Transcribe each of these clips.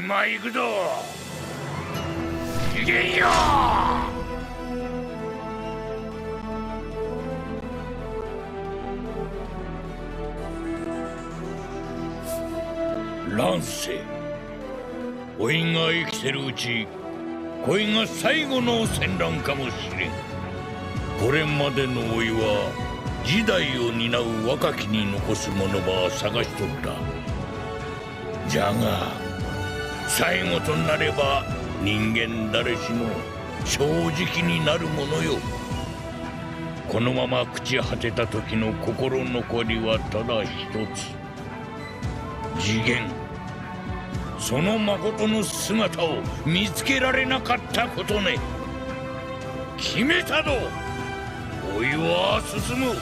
今行くぞ。逃げよ乱世。おいが生きてるうち、こいが最後の戦乱かもしれん。これまでのおいは時代を担う若きに残すものば探しとった。じゃが最後となれば人間誰しも正直になるものよ。このまま朽ち果てた時の心残りはただ一つ。次元、その誠の姿を見つけられなかったことね。決めたぞ。おいは進む。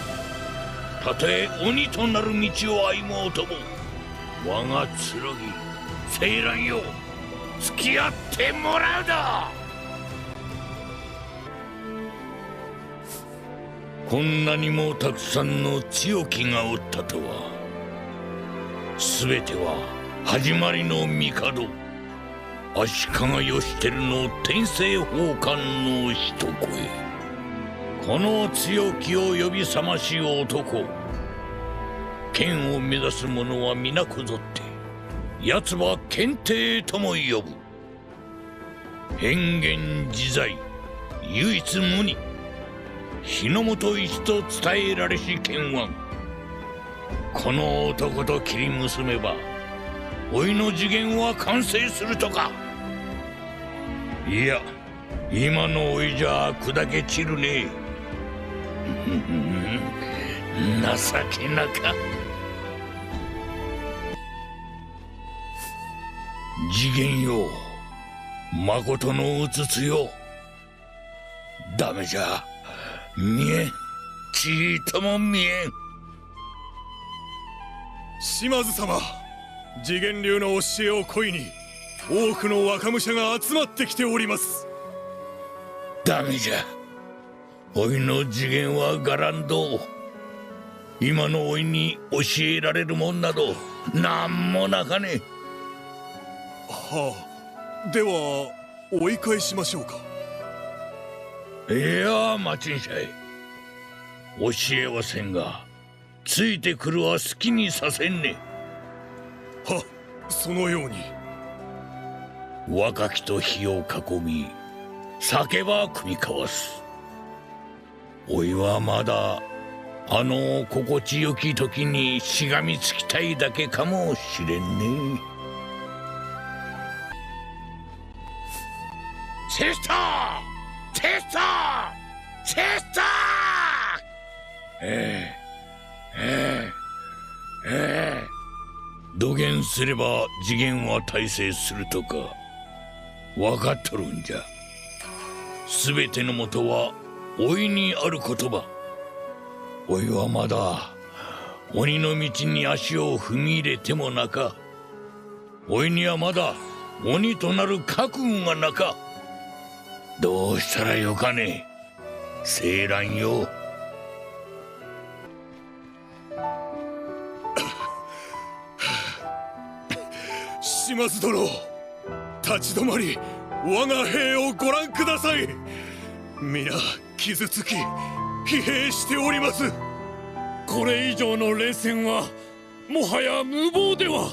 たとえ鬼となる道を歩もうとも、我が剣青蘭よ、付き合ってもらうだ。こんなにもたくさんの強きがおったとは。全ては始まりの帝足利義輝の天政奉還の一声。この強きを呼び覚まし男。剣を目指す者は皆こぞって奴は剣帝とも呼ぶ。変幻自在、唯一無二、日の本一と伝えられし剣腕。この男と切り結めばおいの次元は完成するとか。いや、今のおいじゃ砕け散るね。情けなか。次元よ、誠のうつつよ。ダメじゃ、見えん、ちいとも見えん。島津様、次元流の教えを恋に多くの若武者が集まってきております。ダメじゃ、おいの次元はガランド。今のおいに教えられるもんなどなんもなかね。はあ、では追い返しましょうか。いや、待ちんしゃい。教えはせんがついてくるは好きにさせんね。は、そのように。若きと火を囲み酒ば酌み交わす。おいはまだあの心地よき時にしがみつきたいだけかもしれんね。セスター、セスター、セスター。土下すれば次元は大成するとか分かっとるんじゃ。全ての元はおいにある言葉。おいはまだ鬼の道に足を踏み入れてもなか。おいにはまだ鬼となる覚悟がなか。どうしたらよかね、青蘭よ。島津殿、立ち止まり我が兵をご覧ください。皆傷つき疲弊しております。これ以上の連戦はもはや無謀では。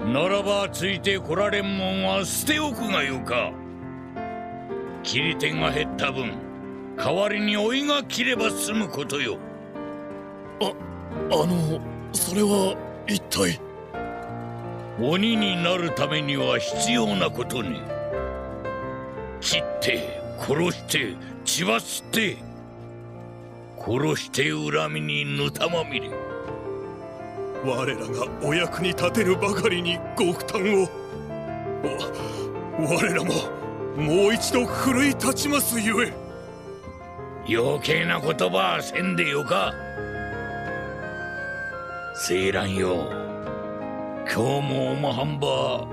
ならばついてこられんもんは捨ておくがよか。切り手が減った分代わりにおいが切れば済むことよ。それは一体。鬼になるためには必要なことね。切って殺して血は吸って殺して恨みにぬたまみれ。我らがお役に立てるばかりにご負担を。我らももう一度奮い立ちますゆえ。余計な言葉はせんでよか。青蘭よ、今日もおまはんば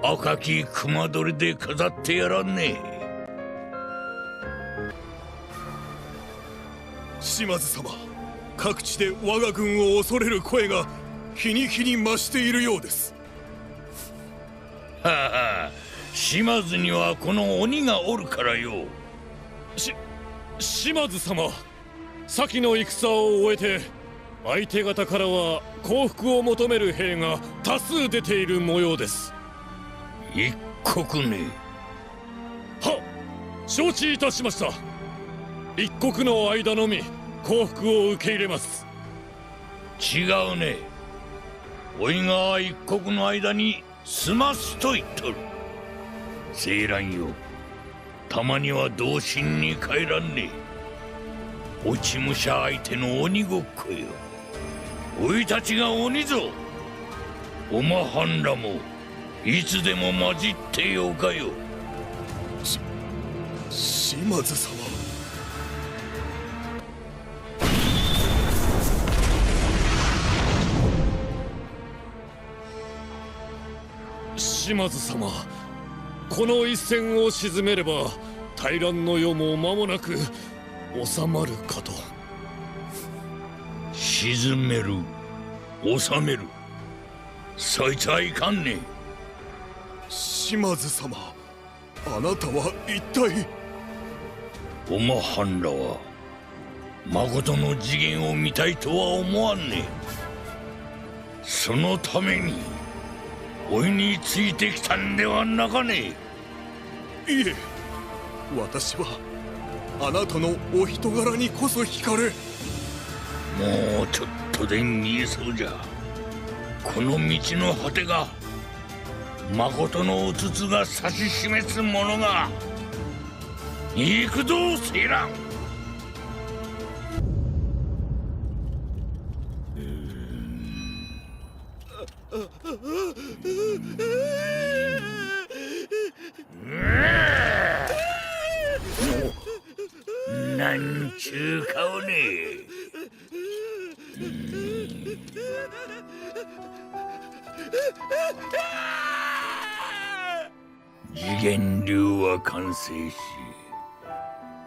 赤き熊取で飾ってやらんね。島津様、各地で我が軍を恐れる声が日に日に増しているようです。はは、島津にはこの鬼がおるからよ。島津様、先の戦を終えて相手方からは降伏を求める兵が多数出ている模様です。一国ね。はっ、承知いたしました。一国の間のみ降伏を受け入れます。違うね。おいが一国の間に済ますと言っとる。青蘭よ、たまには同心に帰らんね。落ち武者相手の鬼ごっこよ。おいたちが鬼ぞ。おまはんらもいつでも混じってよかよ。島津様。島津様、この一戦を鎮めれば大乱の世も間もなく収まるかと。沈める、収める、そいつはいかんね。島津様、あなたは一体。おまはんらは誠の次元を見たいとは思わんね。そのためにおいについてきたんではなかね。いえ、私はあなたのお人柄にこそ惹かれ。もうちょっとで見えそうじゃ。この道の果てが誠のうつつが指し示すものが。行くぞ青蘭。なんちゅう顔ね。次元流は完成し、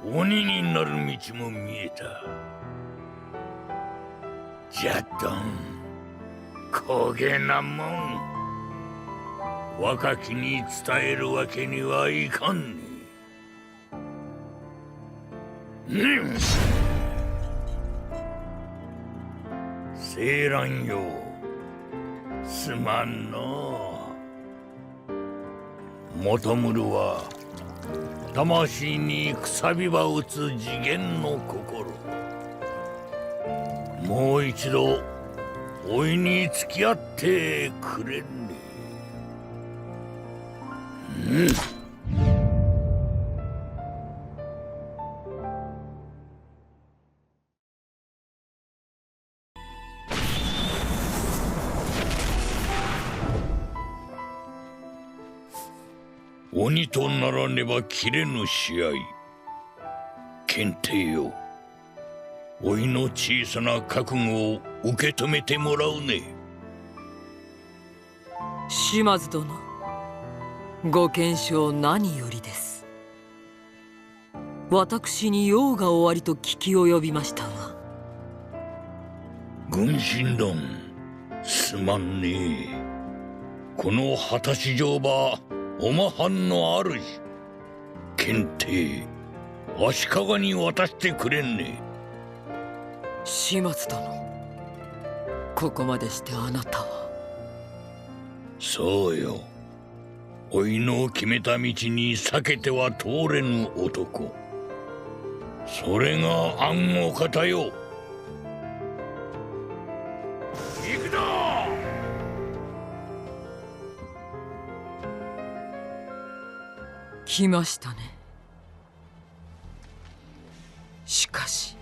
鬼になる道も見えた。じゃどん、こげなもん若きに伝えるわけにはいかんね。青蘭よ、すまんの。求むるは魂にくさびば打つ次元の心。もう一度おいに付き合ってくれんね。鬼とならねば切れぬ試合。検定よ、おいの小さな覚悟を受け止めてもらうね。島津殿、ご健勝何よりです。私に用が終わりと聞き及びましたが。軍神論、すまんねえ。この果たし状場おまはんの主検定足利に渡してくれんね。島津殿、ここまでしてあなたは。そうよ、おいの決めた道に避けては通れぬ男。それが暗号方よ。行くぞ。来ましたね。しかし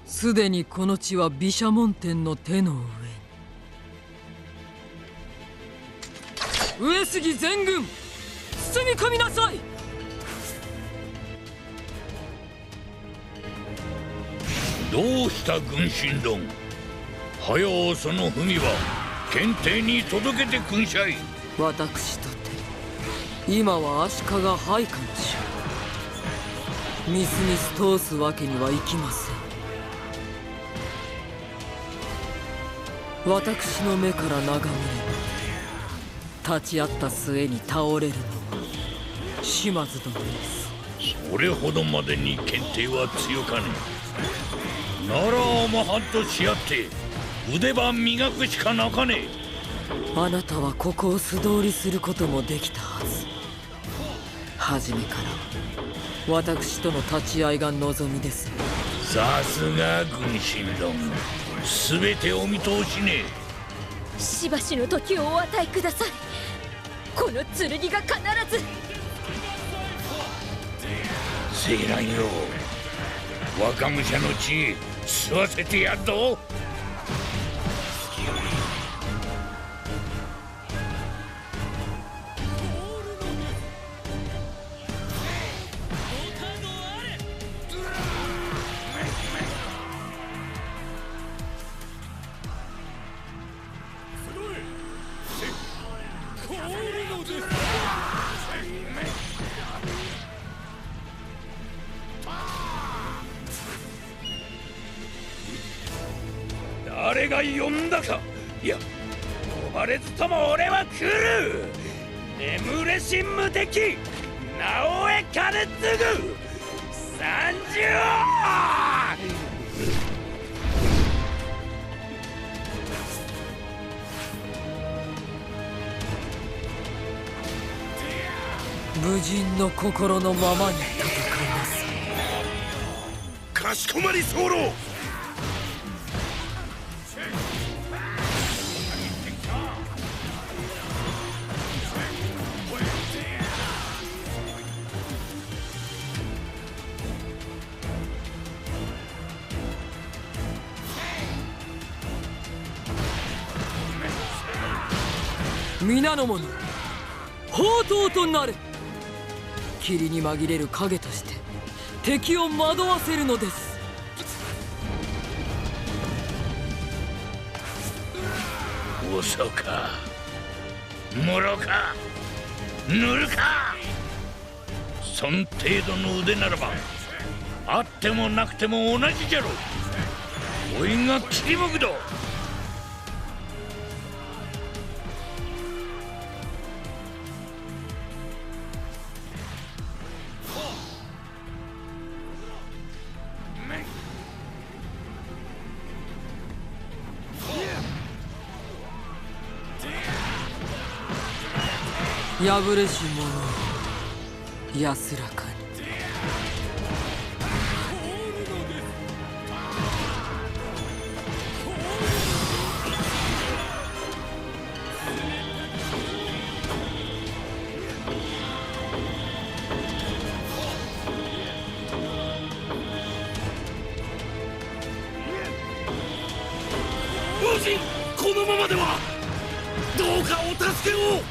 すでにこの地は毘沙門天の手の上に。上杉全軍包み込みなさい。どうした軍神論。はよその文は検定に届けてくんしゃい。私とて今は足利配下の衆。みすみす通すわけにはいきません。私の目から眺めれば立ち会った末に倒れるのは島津殿です。それほどまでに剣帝は強かねえ。ならマハンとし合って腕ば磨くしかなかねえ。あなたはここを素通りすることもできたはず。初めから私との立ち会いが望みです。さすが軍神殿、全てお見通しね。しばしの時をお与えください。この剣が必ず。セイランよ、若武者の血吸わせてやっぞ。誰が呼んだか。いや、呼ばれずとも俺は来る。眠れし無敵、直江兼次参上。武人の心のままに戦います。かしこまり候。皆の者、宝刀となれ。霧に紛れる影として敵を惑わせるのです。遅か、愚か、ぬるか。そん程度の腕ならばあってもなくても同じじゃろ。おいが切りもくど。破れし者安らかに。王子、このままではどうかお助けを。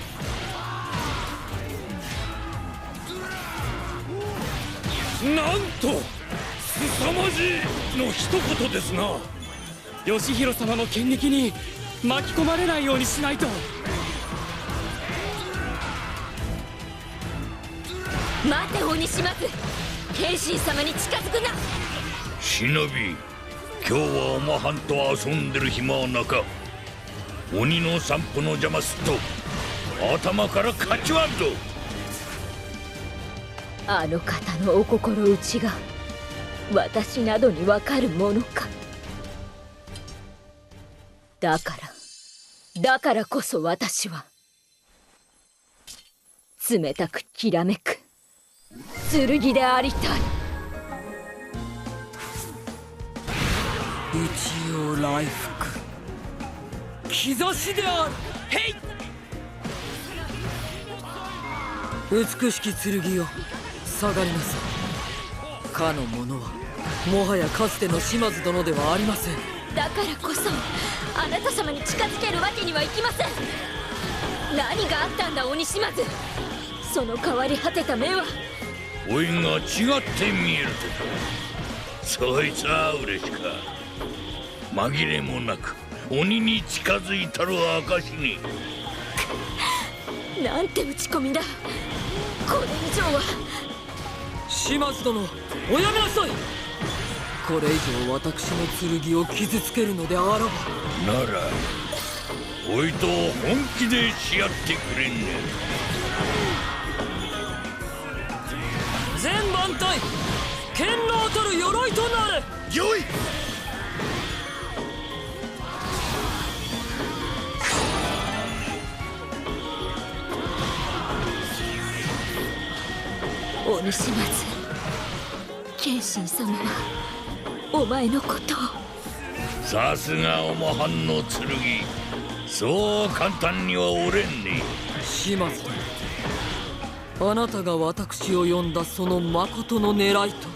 なんと凄まじいの一言ですな。義弘様の剣撃に巻き込まれないようにしないと。待て鬼島津、謙信様に近づくな。忍び、今日はおまはんと遊んでる暇はなか。鬼の散歩の邪魔すっと頭からかち割るぞ。あの方のお心内が私などにわかるものか。だからこそ私は冷たくきらめく剣でありたい。一応来福兆しである。へい。美しき剣よ、下がりなさい。かの者はもはやかつての島津殿ではありません。だからこそあなた様に近づけるわけにはいきません。何があったんだ鬼島津。その変わり果てた目は。おいが違って見えるとか。そいつは嬉しか。紛れもなく鬼に近づいたる証に。なんて打ち込みだ。これ以上は。島津殿、おやめなさい。これ以上私の剣を傷つけるのであらば。ならおいと本気でし合ってくれんね。全番隊剣の取る鎧となれ。よい。鬼島津、謙信様はお前のことを。さすがおもはんの剣、そう簡単には折れんね。島津殿、あなたが私を呼んだその誠の狙いと。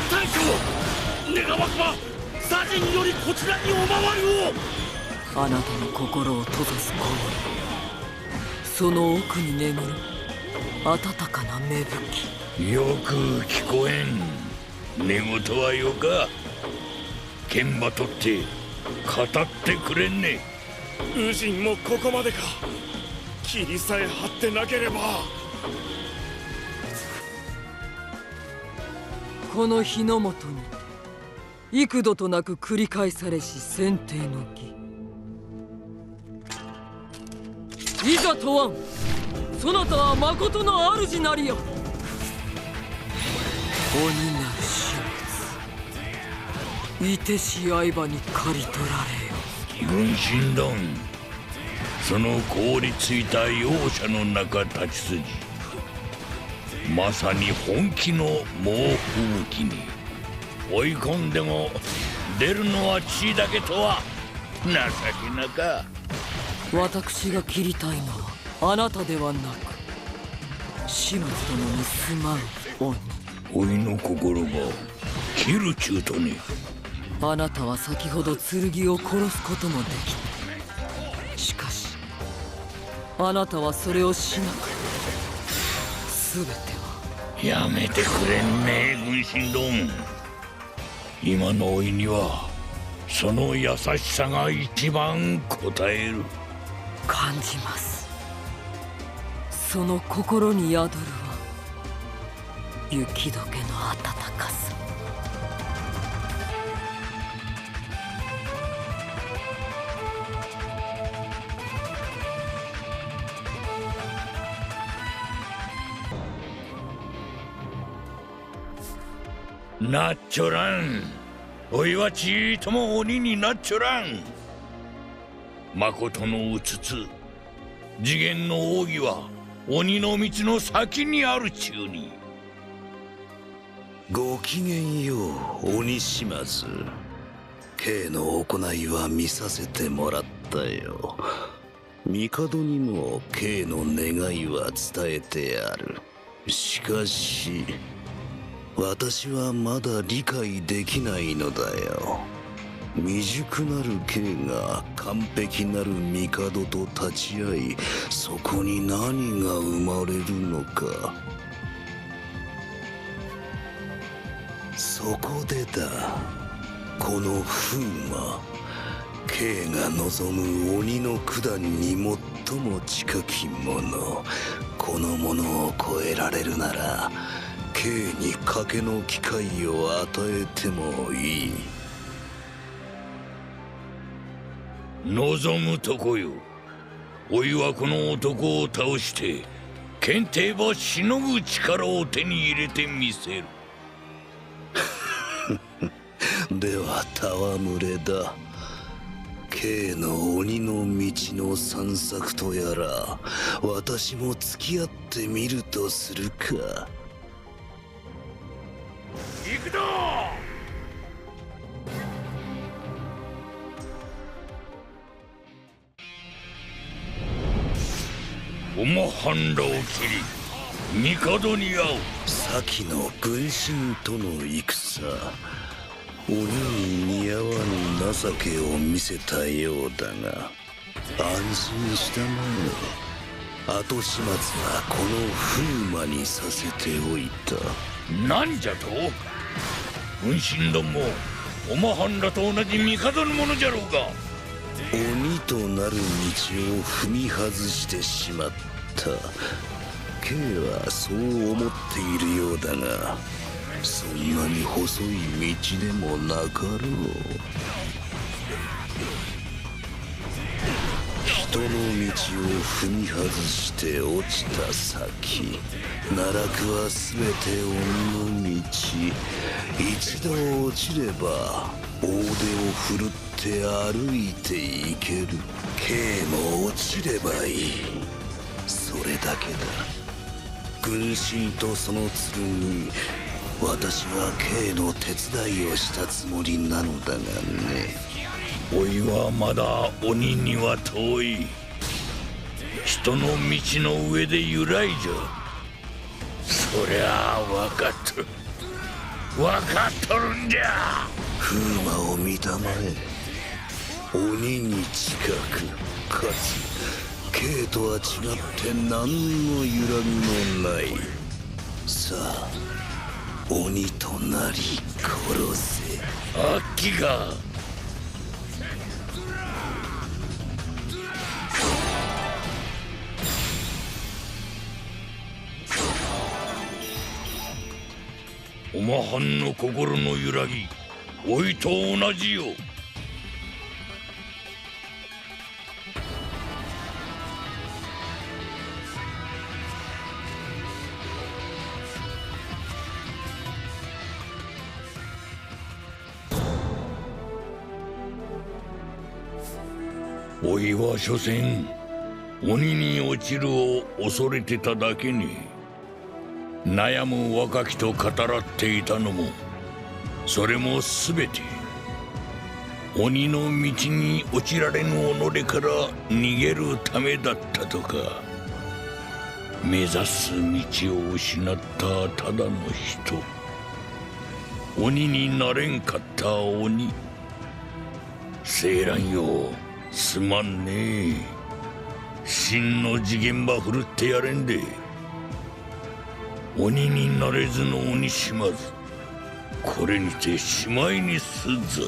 大将、願わくば左陣よりこちらにお回りを。あなたの心を閉ざす氷、その奥に眠る温かな芽吹き。よく聞こえん。寝言はよか。剣ば取って語ってくれんね。羽人もここまでか。霧さえ張ってなければ。この日の本にて幾度となく繰り返されし選定の儀、いざ問わん、そなたは誠の主なりよ。鬼なる始末、いてし刃に刈り取られよ。軍神団、その凍りついた容赦の中立ち筋、まさに本気の猛吹雪に追い込んでも出るのは血だけとは情けなか。私が切りたいのはあなたではなく、島津殿に住まう鬼。おいの心が切るちゅうとね。あなたは先ほど剣を殺すこともできた。しかしあなたはそれをしなく、全ては。やめてくれんね、軍神丼。今のおいにはその優しさが一番応える。感じます。その心に宿るは雪解けの温かさ。なっちょらん。おいはちーとも鬼になっちょらん。誠のうつつ次元の奥義は鬼の道の先にあるちゅうに。ごきげんよう、鬼島津。K の行いは見させてもらったよ。帝にも K の願いは伝えてある。しかし私はまだ理解できないのだよ。未熟なる K が完璧なる帝と立ち会い、そこに何が生まれるのか。そこでだ、この風魔 K が望む鬼の九段に最も近きもの、このものを超えられるなら K に賭けの機会を与えてもいい。望むとこよ。おいはこの男を倒して検定ばしのぐ力を手に入れてみせる。では戯れだ。 K の鬼の道の散策とやら、私も付き合ってみるとするか。行くぞ。おもはんらを切り帝に会う。先の軍神との戦、鬼に似合わぬ情けを見せたようだが、安心したまえ。後始末はこの風魔にさせておいた。なんじゃと。軍神どもおまはんらと同じ帝のものじゃろうが。鬼となる道を踏み外してしまった。K はそう思っているようだが、そんなに細い道でもなかろう。人の道を踏み外して落ちた先、奈落は全て鬼の道。一度落ちれば大手を振るって歩いていける。K も落ちればいい、それだけだ。軍神とその剣、私は K の手伝いをしたつもりなのだがね。おいはまだ鬼には遠い。人の道の上で揺らいじゃ。そりゃあ分かっとる、分かっとるんじゃ。風魔を見たまえ。鬼に近く、かつ K とは違って何の揺らぎもない。さあ鬼となり殺せ。あっきか。おまはんの心の揺らぎ、おいと同じよ。おいは所詮鬼に落ちるを恐れてただけに、悩む若きと語らっていたのも、それも全て鬼の道に落ちられぬ己から逃げるためだったとか。目指す道を失ったただの人、鬼になれんかった鬼。青蘭よ、すまんねえ。真の次元ば振るってやれんで。鬼になれずの鬼島津、これにてしまいにすっぞ。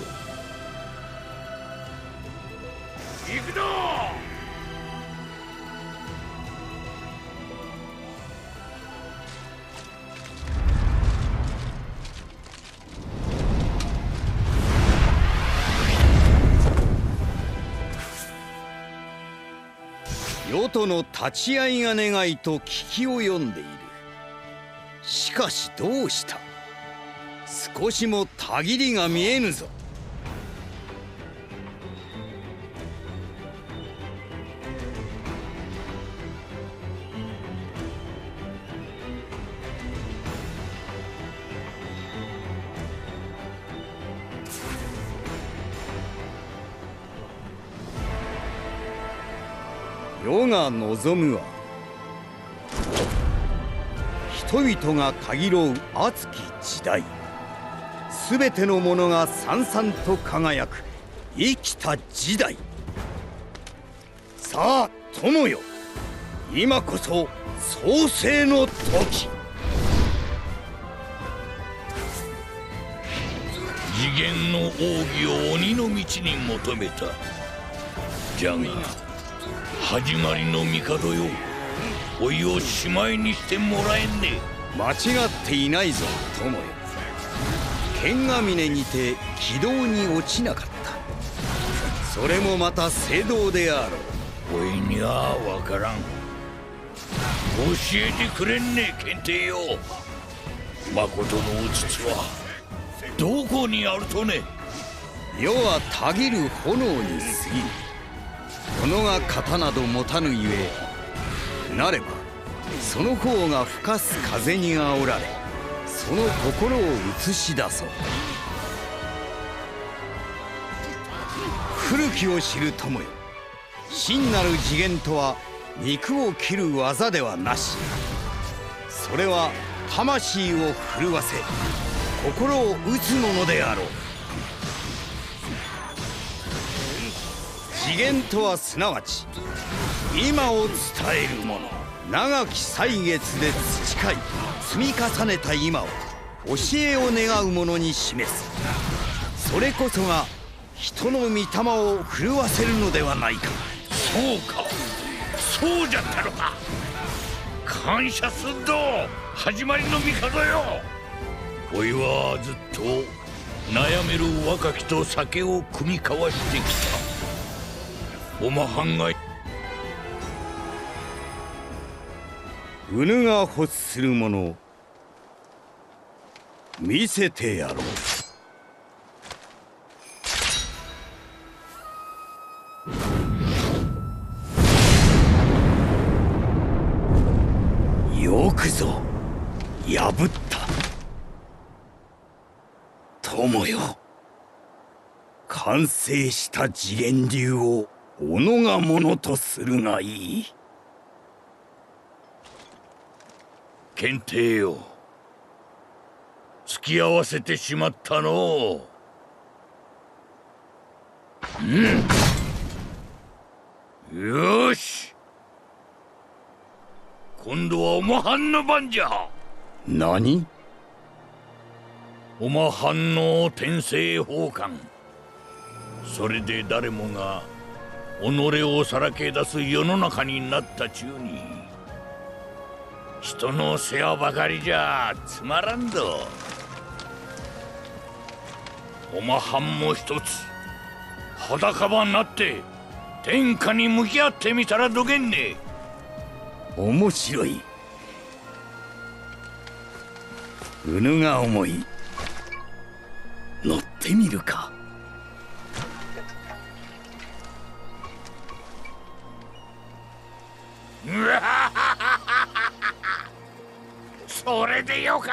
行くぞ。与党の立ち会いが願いと聞きを読んでいる。しかしどうした？少しもたぎりが見えぬぞ。世が望むは、人々がたぎろう熱き時代、すべてのものがさんさんと輝く生きた時代。さあ友よ、今こそ創世の時。次元の奥義を鬼の道に求めた。じゃが始まりの帝よ、おいをしまいにしてもらえんね。間違っていないぞ友よ。剣ヶ峰にて軌道に落ちなかった。それもまた正道であろう。おいには分からん。教えてくれんね検定よ。誠のお筒はどこにあるとね。世はたぎる炎に過ぎる。己が型など持たぬゆえ、なればその方が吹かす風に煽られ、その心を映し出そう。古きを知る友よ、真なる次元とは肉を切る技ではなし。それは魂を震わせ心を打つものであろう。次元とはすなわち今を伝えるもの。長き歳月で培い積み重ねた今を教えを願う者に示す。それこそが人の御霊を震わせるのではないか。そうか、そうじゃったのか。感謝すんぞ始まりの帝よ。おいはずっと悩める若きと酒を酌み交わしてきた。おまはんがうぬが欲するもの見せてやろう。よくぞ破った友よ。完成した次元流を己がものとするがいい。検定よ、付き合わせてしまったのう。よし、今度はおまはんの番じゃ。何？おまはんの天聖宝冠。それで誰もが己をさらけ出す世の中になった中に、人の世話ばかりじゃつまらんぞ。おまはんも一つ裸ばなって天下に向き合ってみたらどげんね。面白い。うぬが思い乗ってみるか。それでよか。